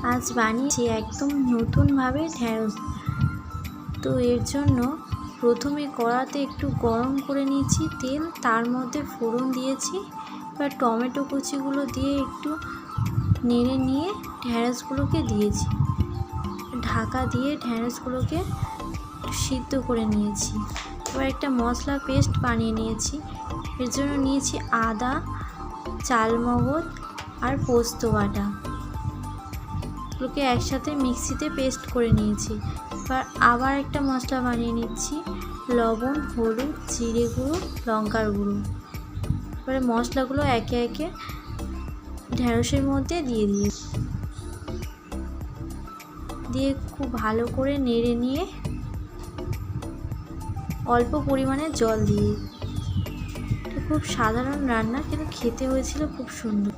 আজ বানিয়েছি একদম নতুনভাবে ঢ্যাঁড়স। তো এর জন্য প্রথমে কড়াতে একটু গরম করে নিয়েছি তেল, তার মধ্যে ফোড়ন দিয়েছি। এবার টমেটো কুচিগুলো দিয়ে একটু নেড়ে নিয়ে ঢ্যাঁড়সগুলোকে দিয়েছি। ঢাকা দিয়ে ঢ্যাঁড়সগুলোকে সিদ্ধ করে নিয়েছি। এবার একটা মশলা পেস্ট বানিয়ে নিয়েছি। এর জন্য নিয়েছি আদা, চালমগজ আর পোস্ত বাটা, এগুলোকে একসাথে মিক্সিতে পেস্ট করে নিয়েছি। এবার আবার একটা মশলা বানিয়ে নিচ্ছি, লবণ, হলুদ, জিরে গুঁড়ো, লঙ্কার গুঁড়ো। এবারে মশলাগুলো একে একে ঢ্যাঁড়সের মধ্যে দিয়ে খুব ভালো করে নেড়ে নিয়ে অল্প পরিমাণে জল দিয়ে, খুব সাধারণ রান্না কিন্তু খেতে হয়েছিল খুব সুন্দর।